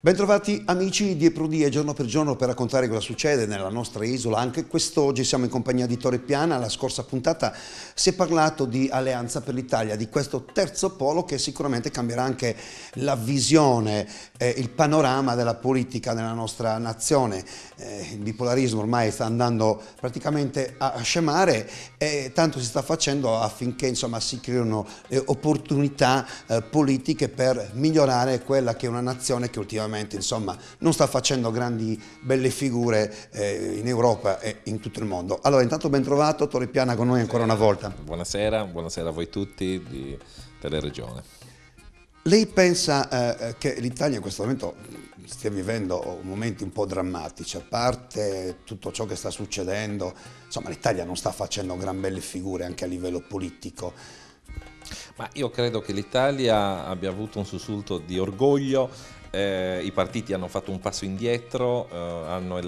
Bentrovati amici di Eprudia, giorno per giorno per raccontare cosa succede nella nostra isola. Anche quest'oggi siamo in compagnia di Torre Piana. La scorsa puntata si è parlato di Alleanza per l'Italia, di questo terzo polo che sicuramente cambierà anche la visione, il panorama della politica nella nostra nazione. Il bipolarismo ormai sta andando praticamente a scemare e tanto si sta facendo affinché insomma si creino opportunità politiche per migliorare quella che è una nazione che ultimamente insomma non sta facendo grandi belle figure in Europa e in tutto il mondo. Allora intanto ben trovato Torre Piana con noi ancora una volta. Buonasera a voi tutti di Teleregione. Lei pensa che l'Italia in questo momento stia vivendo momenti un po' drammatici, a parte tutto ciò che sta succedendo, insomma l'Italia non sta facendo gran belle figure anche a livello politico. Ma io credo che l'Italia abbia avuto un sussulto di orgoglio. I partiti hanno fatto un passo indietro, hanno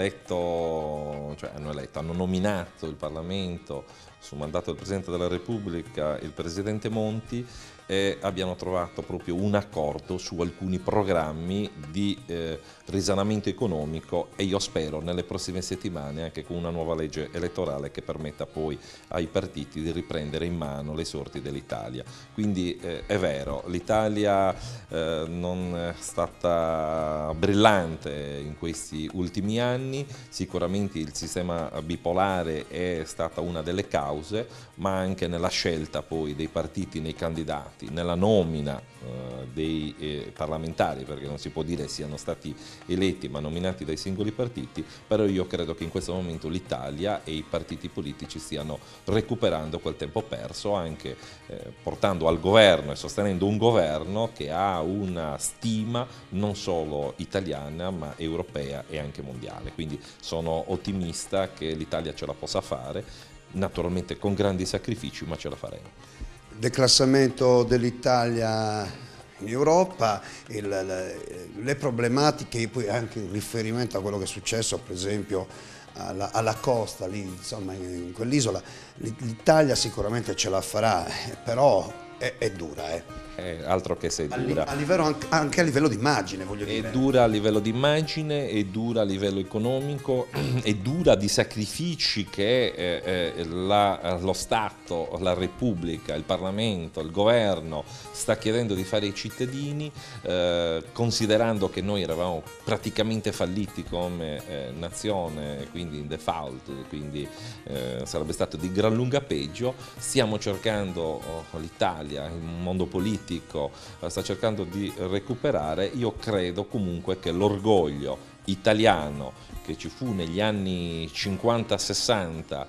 nominato il Parlamento su mandato del Presidente della Repubblica, il Presidente Monti, e abbiano trovato proprio un accordo su alcuni programmi di risanamento economico e io spero nelle prossime settimane anche con una nuova legge elettorale che permetta poi ai partiti di riprendere in mano le sorti dell'Italia. Quindi è vero, l'Italia non è stata brillante in questi ultimi anni, sicuramente il sistema bipolare è stata una delle cause, ma anche nella scelta poi dei partiti nei candidati, nella nomina dei parlamentari, perché non si può dire siano stati eletti ma nominati dai singoli partiti, però io credo che in questo momento l'Italia e i partiti politici stiano recuperando quel tempo perso, anche portando al governo e sostenendo un governo che ha una stima non solo italiana ma europea e anche mondiale, quindi sono ottimista che l'Italia ce la possa fare, naturalmente con grandi sacrifici, ma ce la faremo. Declassamento dell'Italia in Europa, le problematiche, poi anche in riferimento a quello che è successo per esempio alla costa, lì, insomma, in quell'isola, l'Italia sicuramente ce la farà, però è dura. Altro che se è dura. Anche a livello di immagine, voglio dire. È dura a livello di immagine, è dura a livello economico, è dura di sacrifici che lo Stato, la Repubblica, il Parlamento, il Governo sta chiedendo di fare ai cittadini, considerando che noi eravamo praticamente falliti come nazione, quindi in default, quindi sarebbe stato di gran lunga peggio. Stiamo cercando, l'Italia, il mondo politico, sta cercando di recuperare. Io credo comunque che l'orgoglio italiano che ci fu negli anni 50-60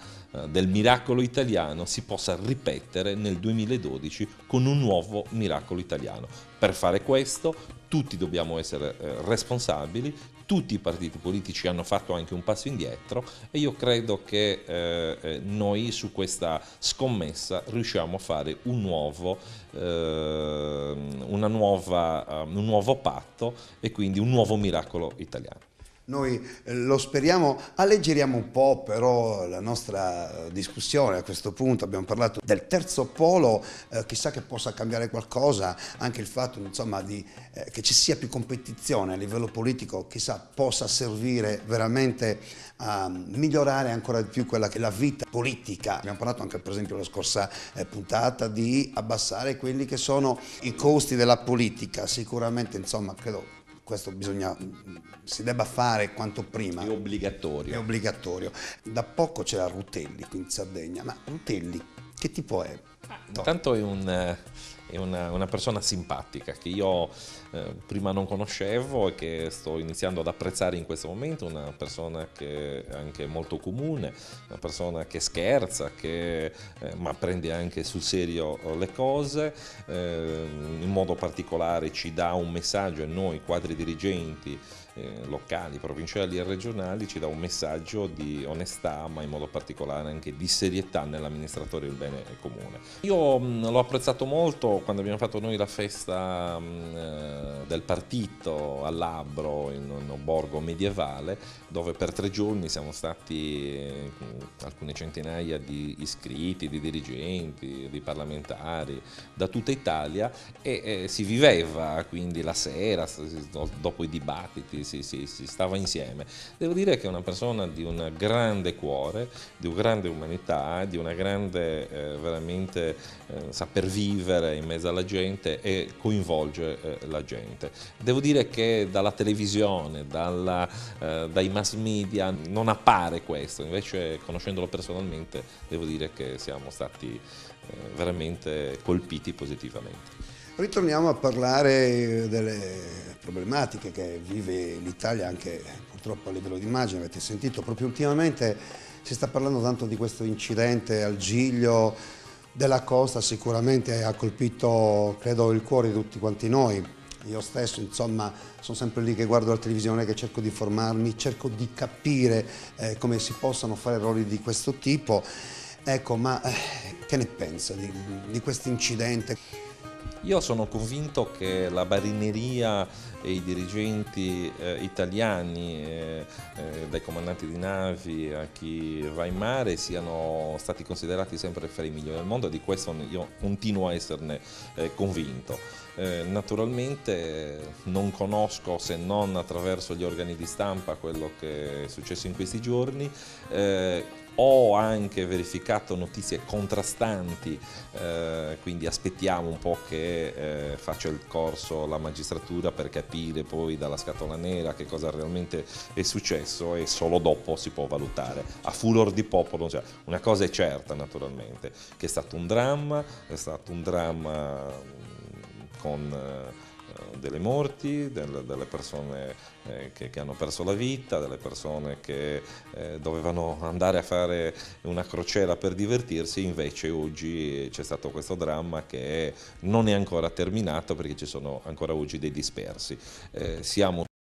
del miracolo italiano si possa ripetere nel 2012 con un nuovo miracolo italiano. Per fare questo tutti dobbiamo essere responsabili, tutti i partiti politici hanno fatto anche un passo indietro e io credo che noi su questa scommessa riusciamo a fare un nuovo patto e quindi un nuovo miracolo italiano. Noi lo speriamo, alleggeriamo un po' però la nostra discussione a questo punto, abbiamo parlato del terzo polo, chissà che possa cambiare qualcosa, anche il fatto insomma che ci sia più competizione a livello politico, chissà possa servire veramente a migliorare ancora di più quella che è la vita politica. Abbiamo parlato anche per esempio la scorsa puntata di abbassare quelli che sono i costi della politica, sicuramente insomma credo questo si debba fare quanto prima. È obbligatorio. È obbligatorio. Da poco c'era Rutelli qui in Sardegna, ma Rutelli che tipo è? Intanto è una persona simpatica che io prima non conoscevo e che sto iniziando ad apprezzare in questo momento, una persona che è anche molto comune, una persona che scherza, ma prende anche sul serio le cose, in modo particolare ci dà un messaggio a noi quadri dirigenti locali, provinciali e regionali, ci dà un messaggio di onestà ma in modo particolare anche di serietà nell'amministratore del bene comune. Io l'ho apprezzato molto quando abbiamo fatto noi la festa del partito al Labbro, in un borgo medievale, dove per 3 giorni siamo stati alcune centinaia di iscritti, di dirigenti, di parlamentari da tutta Italia, e si viveva quindi la sera, dopo i dibattiti, si stava insieme. Devo dire che è una persona di un grande cuore, di una grande umanità, di una grande veramente saper vivere in mezzo alla gente e coinvolge la gente. Devo dire che dalla televisione, dai mass media non appare questo, invece conoscendolo personalmente devo dire che siamo stati veramente colpiti positivamente. Ritorniamo a parlare delle problematiche che vive l'Italia anche purtroppo a livello di immagine. Avete sentito proprio ultimamente si sta parlando tanto di questo incidente al Giglio della Costa, sicuramente ha colpito credo il cuore di tutti quanti noi. Io stesso insomma sono sempre lì che guardo la televisione, che cerco di formarmi, cerco di capire come si possano fare errori di questo tipo. Ecco, ma che ne pensa di questo incidente? Io sono convinto che la marineria e i dirigenti italiani, dai comandanti di navi a chi va in mare, siano stati considerati sempre fra i migliori del mondo, e di questo io continuo a esserne convinto. Naturalmente non conosco, se non attraverso gli organi di stampa, quello che è successo in questi giorni. Ho anche verificato notizie contrastanti, quindi aspettiamo un po' che faccia il corso la magistratura per capire poi dalla scatola nera che cosa realmente è successo, e solo dopo si può valutare. A furor di popolo, cioè, una cosa è certa naturalmente, che è stato un dramma con delle morti, delle persone che hanno perso la vita, delle persone che dovevano andare a fare una crociera per divertirsi, invece oggi c'è stato questo dramma che non è ancora terminato perché ci sono ancora oggi dei dispersi. Siamo